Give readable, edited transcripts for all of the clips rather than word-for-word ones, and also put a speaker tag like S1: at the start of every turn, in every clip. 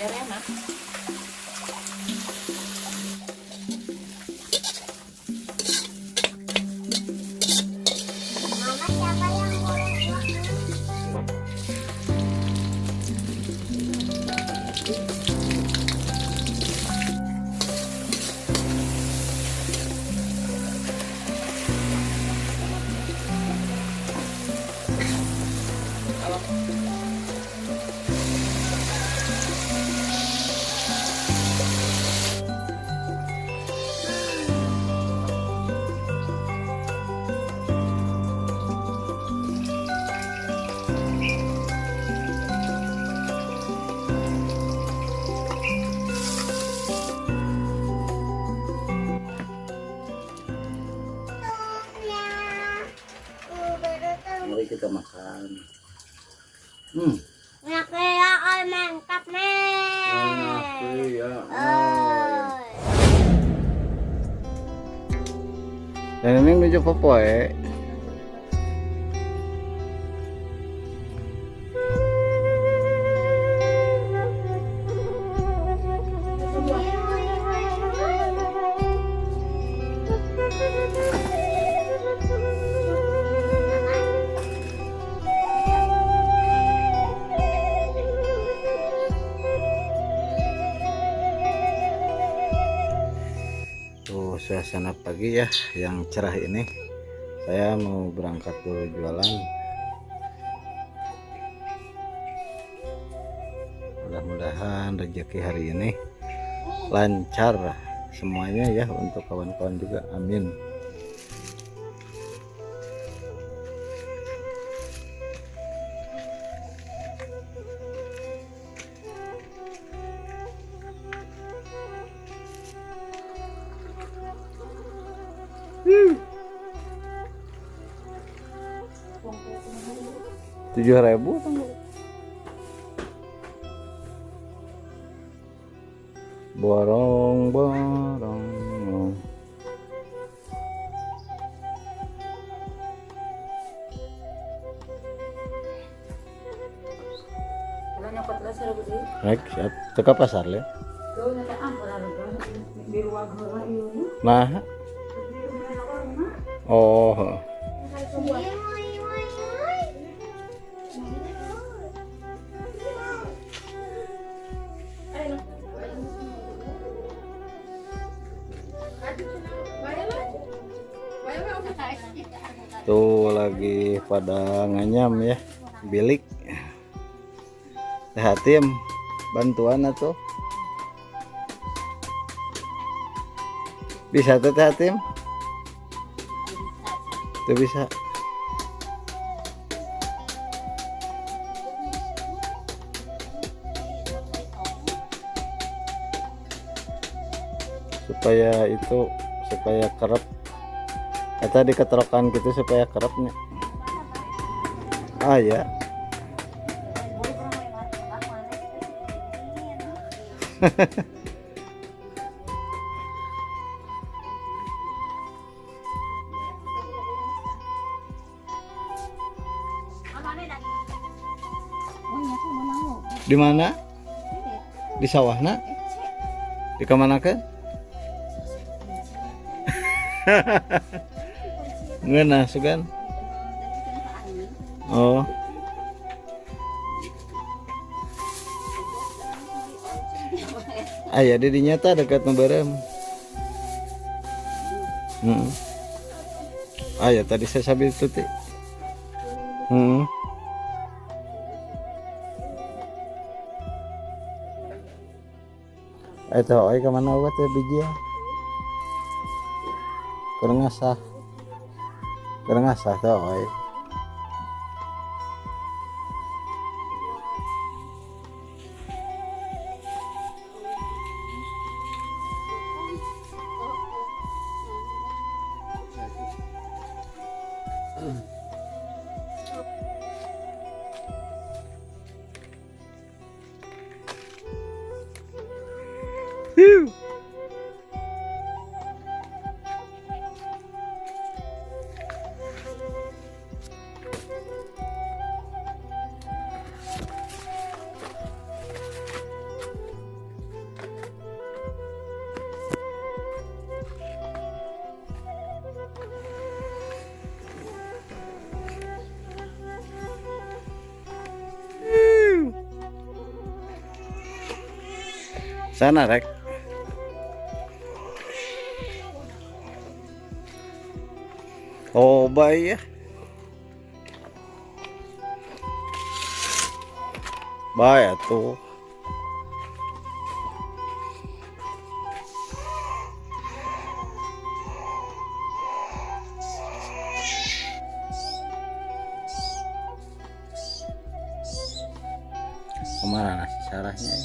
S1: biar enak.
S2: Mama siapa yang boleh buat?
S3: Mari kita makan.
S2: Nakaya mantap nih.
S3: Ya.
S4: Dan ini menuju Popoe. Tuh suasana pagi ya yang cerah ini. Saya mau berangkat dulu jualan. Mudah-mudahan rezeki hari ini lancar semuanya ya untuk kawan-kawan juga. Amin. Rp7.000 borong-borong.
S1: Kalau nyokot lah sarap di.
S4: Naik siap teka pasar ya.
S1: Tuh nata ampun harga di ruang heula ieu.
S4: Nah. Oh. Tuh lagi pada nganyam ya bilik. Teh Hatim bantuan atuh. Bisa tuh Teh Hatim? Tuh bisa. Supaya itu supaya kerap atau diketerokan gitu supaya kerapnya. Ah ya. Di mana? Di sawahna? Di kemana kan? Ngena sugan. Oh. Aya di dinya teh dekat Memberem. Aya tadi saya sambil tuti. Itu oi ke mana buat ya biji ya? Kurang ngasah tuh oi. Sana rek. Oh baik ya. Baik tuh. Kemana nasi sarahnya?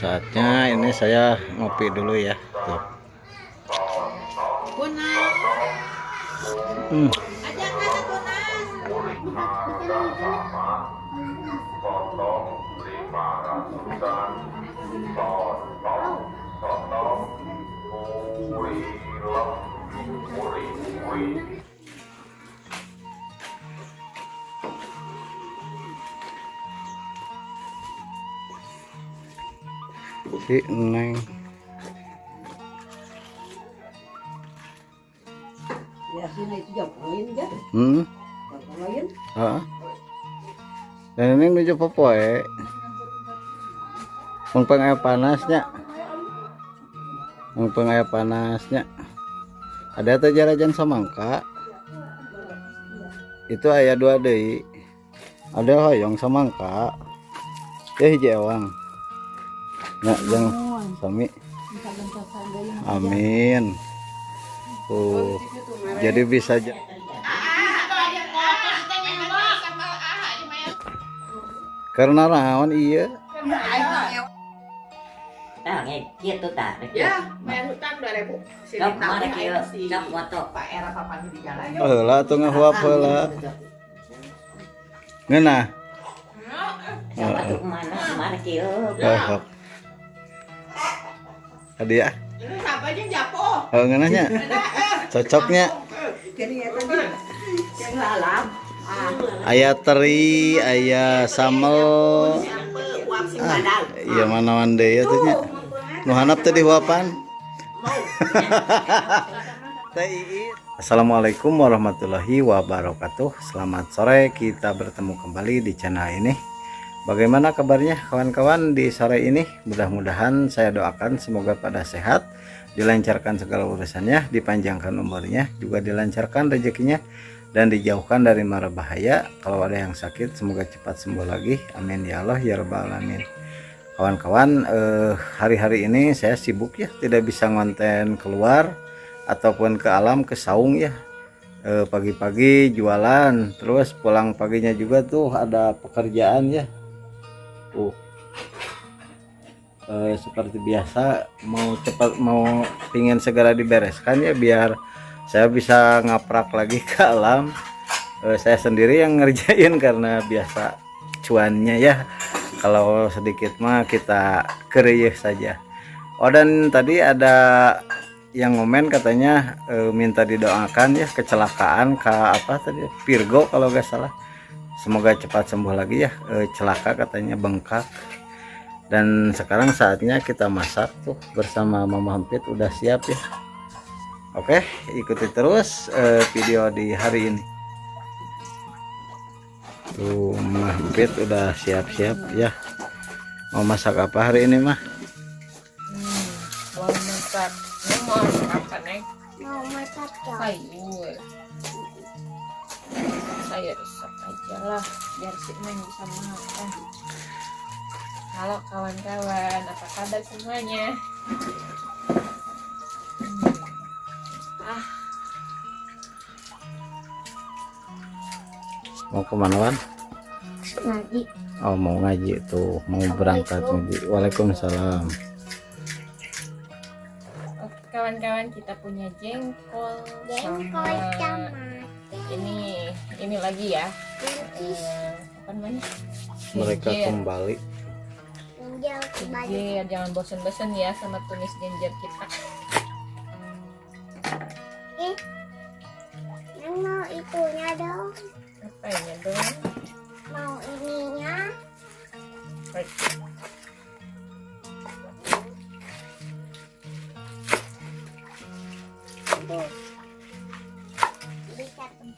S4: Saatnya ini saya ngopi dulu ya. Tuh. Si Neng.
S1: Ya sini itu jam lain kan? Jam lain.
S4: Dan ini menuju popoe. Mumpung air panasnya. Mumpung air panasnya. Ada tuh jarajan samangka. Itu aya 2 deui. Ada hoyong samangka. Ya hiji ewang. Nah, yang sami. Amin. Tuh. Jadi bisa karena naon iya.
S3: Nah, gitu tak.
S5: Ya, bayar hutang 2.000.
S3: Kap mana kieu? Kap moto.
S5: Pak Era papan di jalan.
S4: Heula atuh ngahuap heula. Ngeunah.
S3: Aduh mana kieu?
S4: Hok. Tadi ya.
S5: Ini sampai jeung japo.
S4: Oh, ngeunahnya. Cocoknya.
S5: Jadi ya tadi yang lalam.
S4: Aya teri, aya sambel.
S5: Uang sing badal.
S4: Iya manawan deui ya teh nya. Nu handap teh dihuapan. Assalamualaikum warahmatullahi wabarakatuh. Selamat sore, kita bertemu kembali di channel ini. Bagaimana kabarnya kawan-kawan di sore ini? Mudah-mudahan saya doakan semoga pada sehat, dilancarkan segala urusannya, dipanjangkan umurnya, juga dilancarkan rezekinya, dan dijauhkan dari mara bahaya. Kalau ada yang sakit semoga cepat sembuh lagi, amin ya Allah ya rabbal alamin. Kawan-kawan, hari-hari ini saya sibuk ya, tidak bisa ngonten keluar ataupun ke alam, ke saung ya. Pagi-pagi jualan, terus pulang paginya juga tuh ada pekerjaan ya. Seperti biasa mau pingin segera dibereskan ya, biar saya bisa ngaprak lagi ke alam. Saya sendiri yang ngerjain karena biasa cuannya ya. Kalau sedikit mah kita kereyeh saja. Oh, dan tadi ada yang ngomen katanya minta didoakan ya, kecelakaan ke apa tadi, Virgo kalau nggak salah. Semoga cepat sembuh lagi ya. Celaka katanya, bengkak. Dan sekarang saatnya kita masak tuh bersama Mama Hempit, udah siap ya. Oke, ikuti terus video di hari ini. Tuh Mama Hempit udah siap-siap ya. Mau masak apa hari ini mah?
S5: Mau masak. Mau masak apa, Neng?
S2: Mau masak ya?
S5: Sayur. Sayur rusak aja lah, biar si Neng bisa makan. Halo kawan-kawan, apa kabar semuanya?
S4: Mau kemana Wan?
S2: Ngaji.
S4: Oh mau ngaji tuh, mau berangkat ngaji. Waalaikumsalam.
S5: kawan-kawan, kita punya jengkol
S2: Jengkol
S5: ini lagi ya. Apa namanya?
S4: Mereka
S5: Ginger.
S4: kembali.
S5: Ginger, jangan bosen-bosen ya sama tumis ginger kita.
S2: Yang mau itunya dong.
S5: Apa ini dong?
S2: Mau ininya. Aduh. Bisa tuh.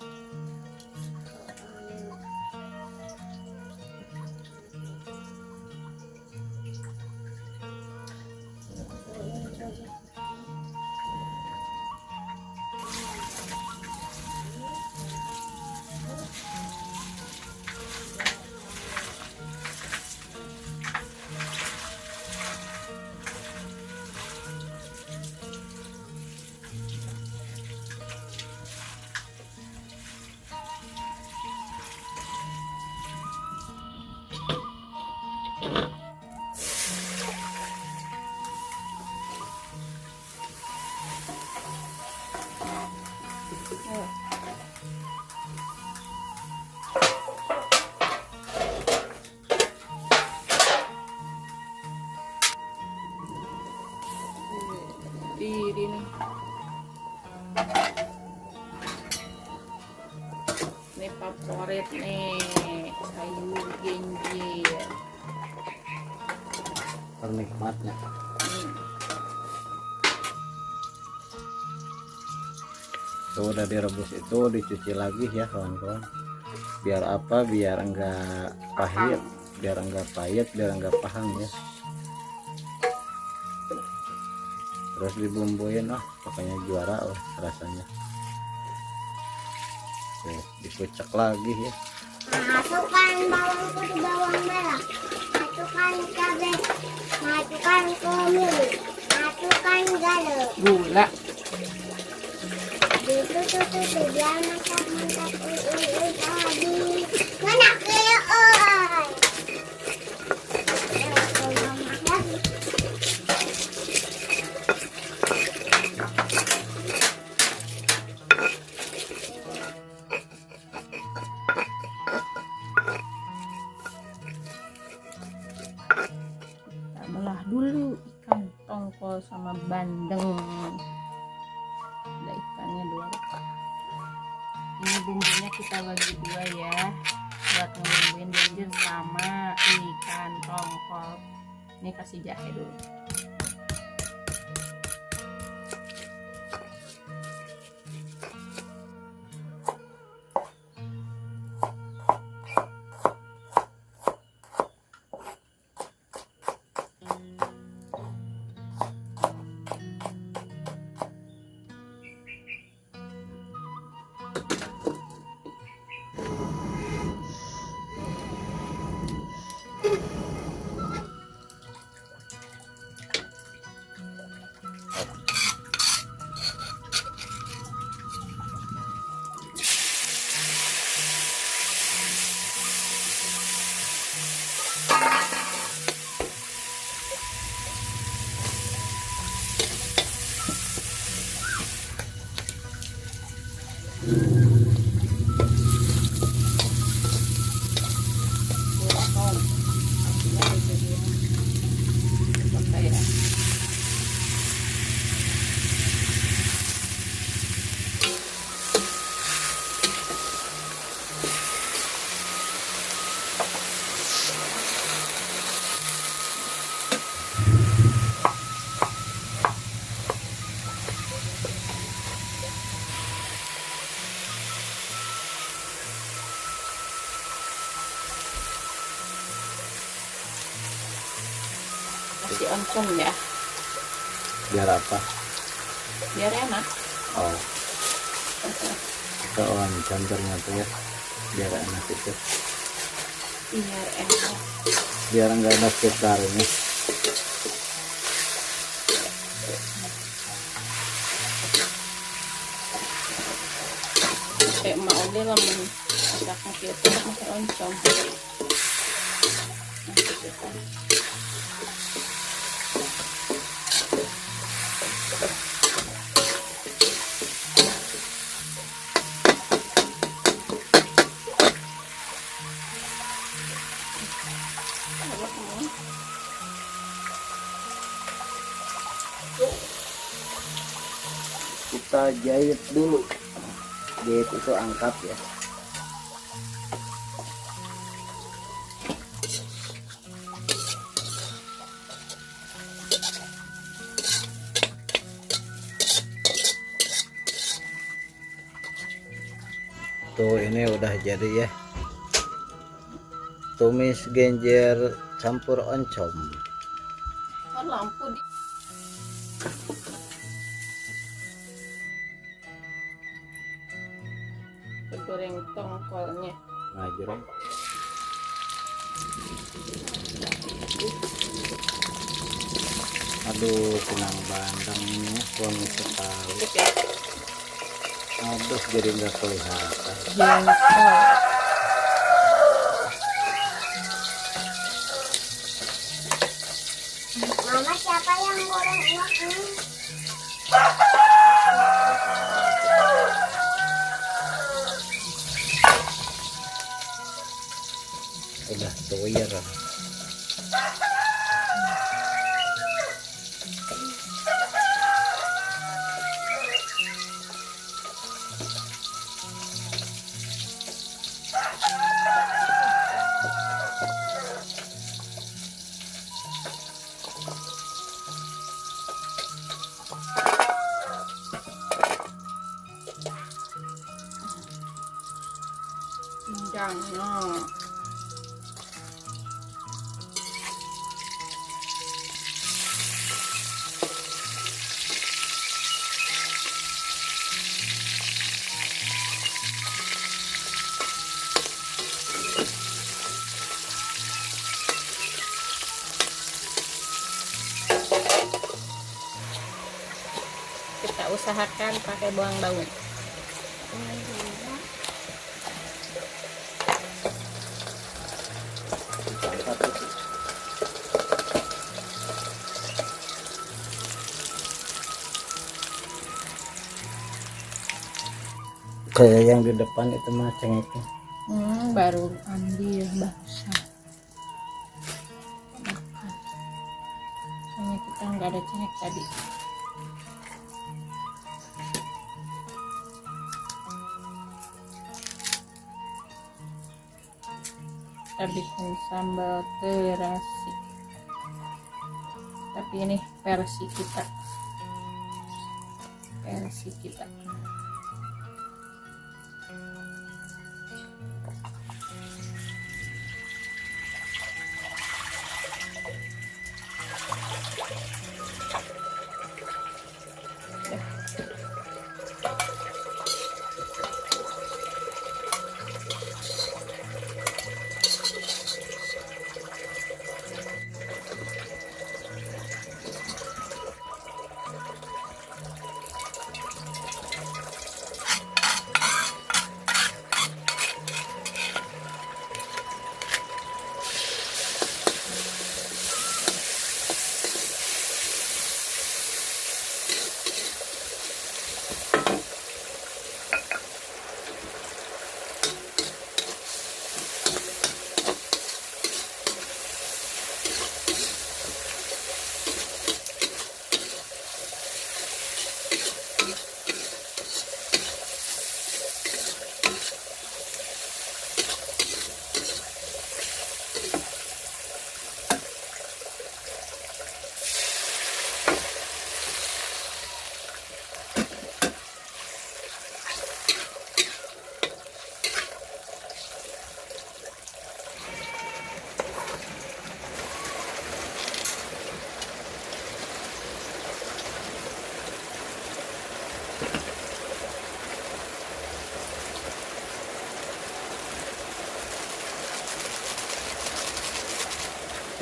S5: Diri nih. Ini favorit nih, sayur ginger.
S4: Ternikmatnya. Tuh udah direbus itu dicuci lagi ya kawan-kawan. Biar apa? Biar enggak pahit, biar enggak pahit, biar enggak paham ya. Terus dibumbuin, pokoknya juara rasanya. Tuh, dikucek lagi ya.
S2: Masukkan bawang putih, bawang merah. Masukkan cabai. Masukkan kunyit. Masukkan garam.
S5: Gula.
S2: Ditutup biar masak-masak. Tadi. Mana kaya oi.
S5: Belah dulu ikan tongkol sama bandeng. Ada ikannya 2 repak. Ini bumbunya kita bagi 2 ya, buat ngebumbuin ginger sama ikan tongkol. Ini kasih jahe dulu. Kasih oncom ya,
S4: Biar apa?
S5: biar enak.
S4: Oh. Itu oncom ternyata ya. Biar enak itu.
S5: Biar enak.
S4: Biar enggak ada sekitarnya.
S5: Kayak mau deh lamun masaknya kita masak oncom. Nah, gitu kan. Ada semua.
S4: Kita jahit dulu. Jahit itu angkat ya. Tuh ini udah jadi ya, tumis genjer campur oncom.
S5: Oh, lampu di goreng tongkolnya.
S4: Nah jurang. Aduh pinang bandeng ini ya, wangi sekali.
S5: Cukup ya.
S4: Aduh jadi nggak kelihatan.
S5: Jengkol.
S2: Mama siapa yang goreng uang ini?
S4: Udah toyer.
S5: Jangan. Kita usahakan pakai bawang daun.
S4: Kayak yang di depan itu mah cengeknya.
S5: Baru ambil basah. Soalnya kita nggak ada cengek tadi. Kita bikin sambal terasi. Tapi ini versi kita. Versi kita.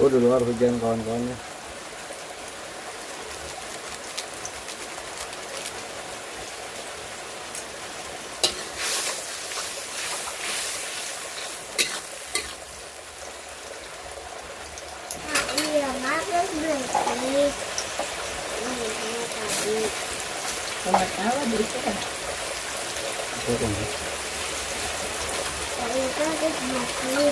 S4: Oh di luar hujan kawan-kawannya.
S2: Iya, bagus berarti. Ini tadi.
S5: Tomat tawa berikutnya.
S2: Tadi itu habis berarti.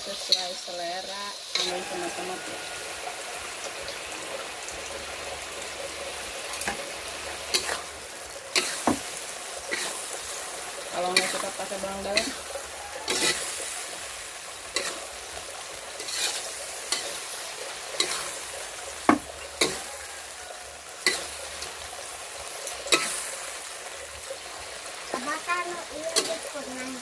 S5: sesuai selera ambil teman-teman. Kalau nggak suka pakai bawang daun,
S2: Bahkan iya dikurang.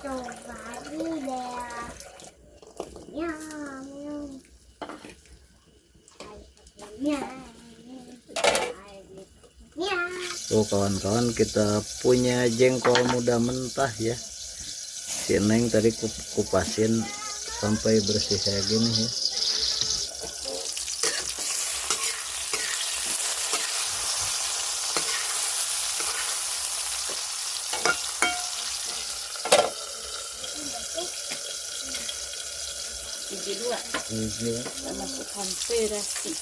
S2: Aduh, babi deh. Ya, ya, ya.
S4: Tuh kawan-kawan, kita punya jengkol muda mentah ya. Si Neng tadi kupasin sampai bersih kayak gini ya.
S5: biji 2
S4: Ini
S5: kita masukkan terasi.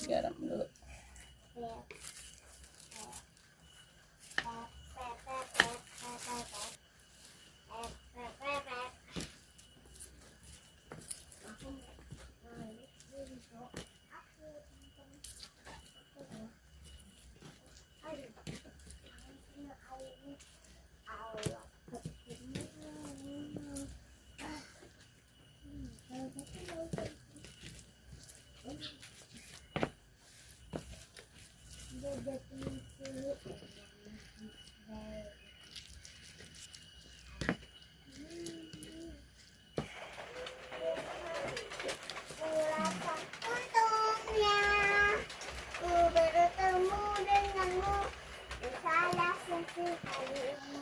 S5: Garam dulu.
S2: Untungnya ku bertemu denganmu di salah satu kali ini.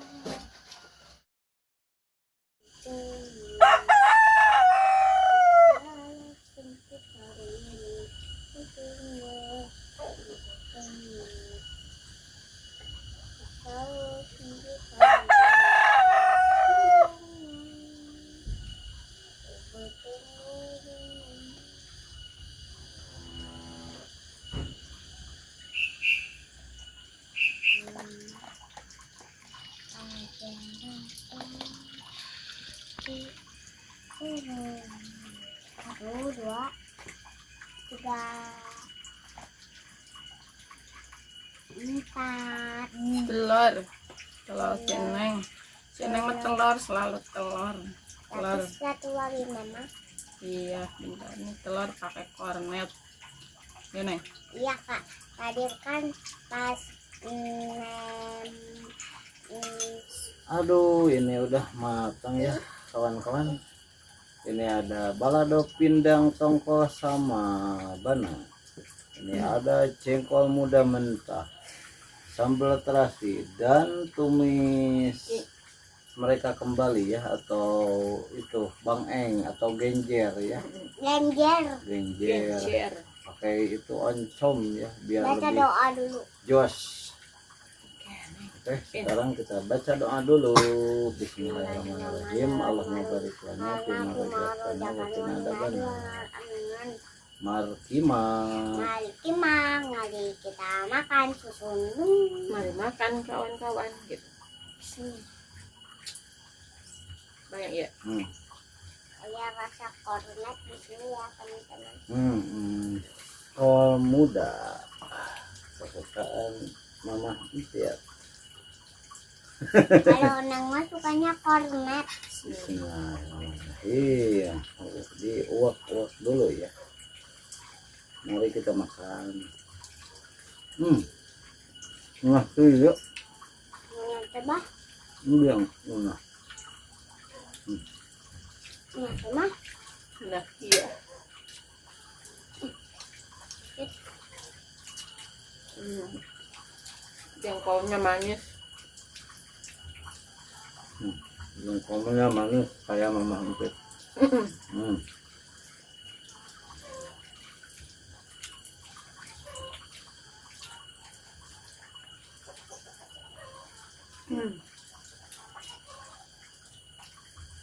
S2: Satu, dua, tiga, empat.
S5: Telur seneng mah telur, selalu telur.
S2: Tapi satu lagi mama.
S5: Iya, bentar ini telur pakai kornet ya Neng.
S2: Iya kak, tadi kan pas
S4: aduh, ini udah matang ya kawan-kawan. Ini ada balado pindang tongkol sama bana. Ini ada jengkol muda mentah, sambal terasi, dan tumis mereka kembali ya, atau itu bangeng atau genjer ya. Genjer. Pakai itu oncom ya biar
S2: baca
S4: lebih
S2: doa dulu.
S4: jos. Oke, sekarang kita baca doa dulu. Bismillahirrahmanirrahim. Allahumma barik lana fi ma razaqtana wa qina adzabannar. Markimang.
S2: Mari kimang, mari kita makan susun.
S5: Mari makan kawan-kawan gitu. Banyak ya.
S2: Saya rasa kornet di sini ya teman-teman.
S4: Oh muda kesukaan mama Isyat.
S2: Kalau Nang mah sukanya kornet.
S4: Iya, di uak-uak dulu ya. Mari kita makan. Nah, tuh yuk.
S2: Mau coba?
S4: Yang nah.
S2: Mau coba?
S5: Nah, iya. Jengkolnya manis.
S4: Yang komennya manis kayak mama Empit.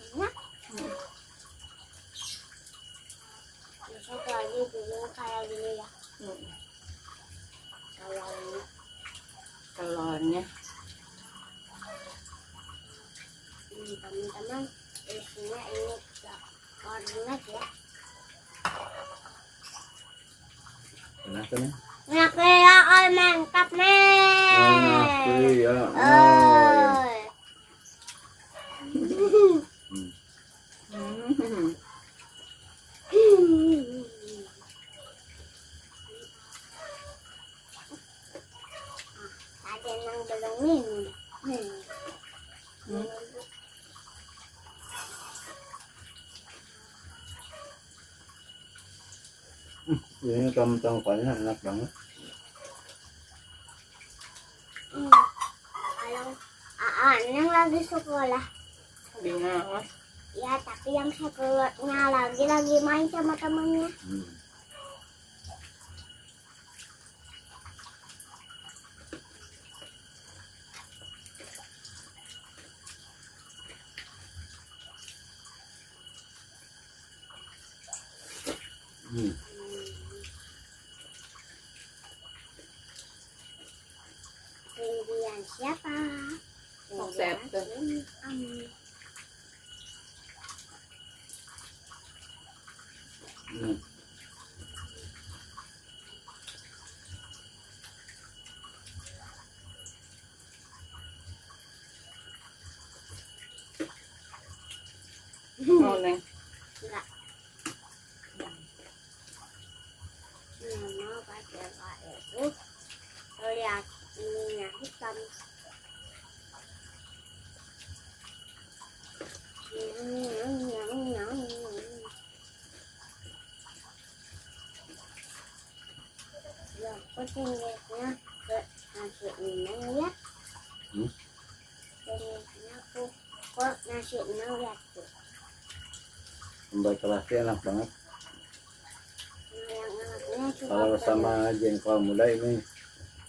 S2: Enak. Besok lagi dulu kayak gini ya. Kalau ini
S5: Telurnya.
S2: teman-teman isinya ini kornet ya.
S4: Enak kan ya?
S2: Enak ya, mantap nih.
S4: Enak ya.
S2: Ada yang belum minum.
S4: Ini tangkapnya enak banget.
S2: Kalau Neng lagi sekolah.
S5: Bingung.
S2: Ya, tapi yang sekolahnya lagi main sama temannya. Kemudian siapa?
S5: Konsep tuh. Mau Neng.
S2: Enggak. Mama pakai itu lihat ininya hitam. Ya, kucingnya ke nasi Neng ya. Kucingnya aku kok nasi Neng ya tuh.
S4: Sambal terasi enak banget.
S2: Yang anaknya suka
S4: Kalau sama jengkol muda ini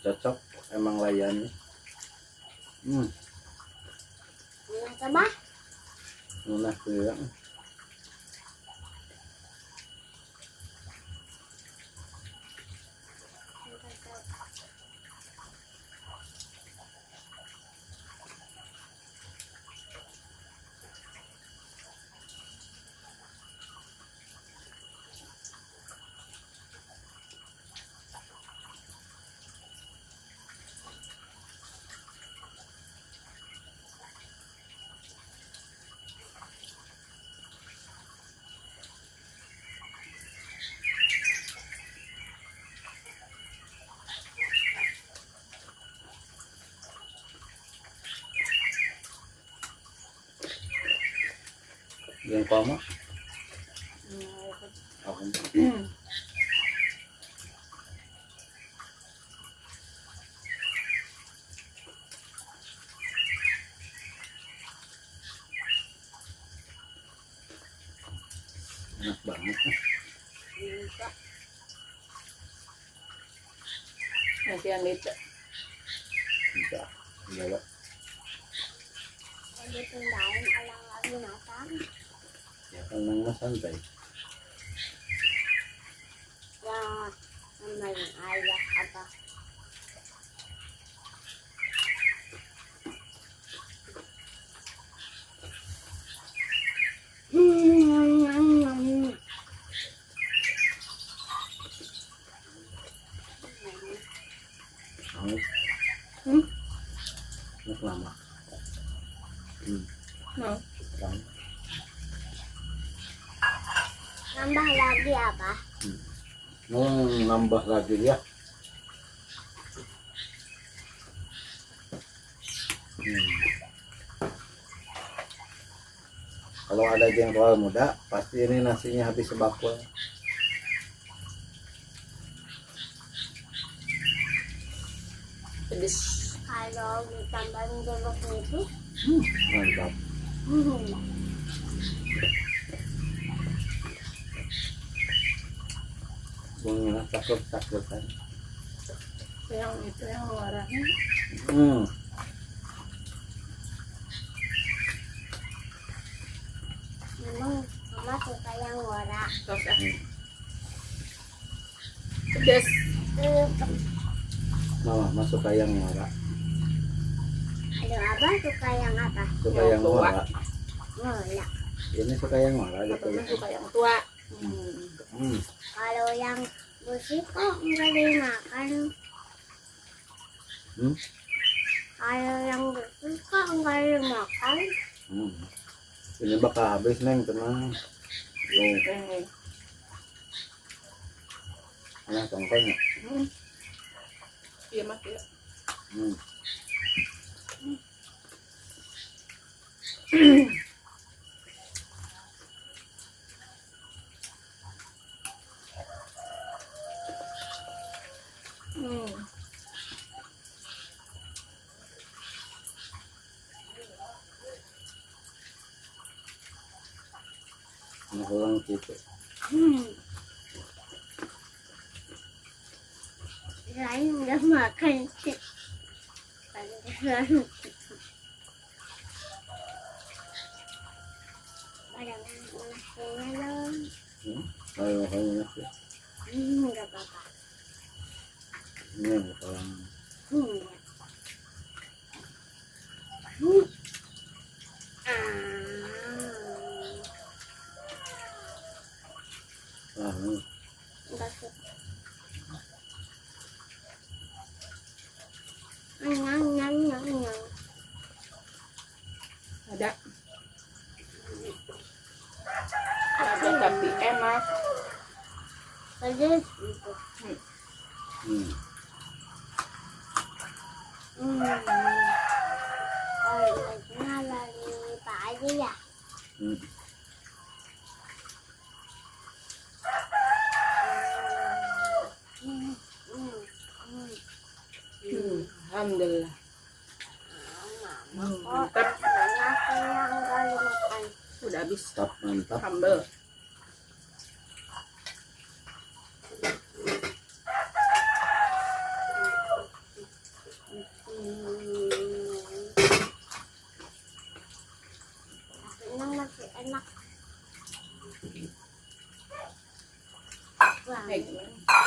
S4: cocok, emang layannya.
S2: coba.
S4: Nah, tuh ya. Jengkol mah aku enak banget.
S5: Nanti yang itu.
S4: Bisa, enggak.
S2: Dipindahin orang lagi makan.
S4: Ya kan nang mas santai.
S2: ya apa?
S4: Mas lama.
S5: Mau.
S2: Nambah lagi apa?
S4: Nambah lagi ya. Kalau ada jengkol muda, pasti ini nasinya habis sebakul.
S5: Pedes.
S2: Kalau ditambahin jeruk nipis,
S4: Mantap. Bunganya takut kan.
S5: Yang itu yang warnanya.
S2: memang mama suka yang warna.
S5: Tos ah. Pedes.
S4: Mama suka yang merah.
S2: Ada abah suka yang apa?
S4: Suka
S5: Yang
S4: yang
S5: tua.
S4: merah.
S2: Mola.
S4: Ini suka yang merah gitu
S5: Katanya
S4: ya.
S5: suka yang tua.
S2: Kalau yang bersih kok nggak dimakan. Kalau yang bersih kok nggak dimakan.
S4: Ini bakal habis neng, tenang. Tuh, nah tongkongnya.
S5: Iya mas ya.
S4: Nah, orang gitu.
S2: Lain nggak makan. Ada nasinya dong.
S4: Ayo nasi.
S2: Nggak apa-apa.
S4: Ini orang.
S2: Nggak suka. Nyang.
S5: Ada. Ada tapi enak.
S2: Pedes gitu. Kalau lagi lagi Pak aja ya.
S5: Alhamdulillah. Mantap.
S2: Banyak yang kali makan.
S5: Udah habis.
S4: Mantap.
S5: Sambal.
S2: Enak masih enak. Wah,
S5: Kayak gimana?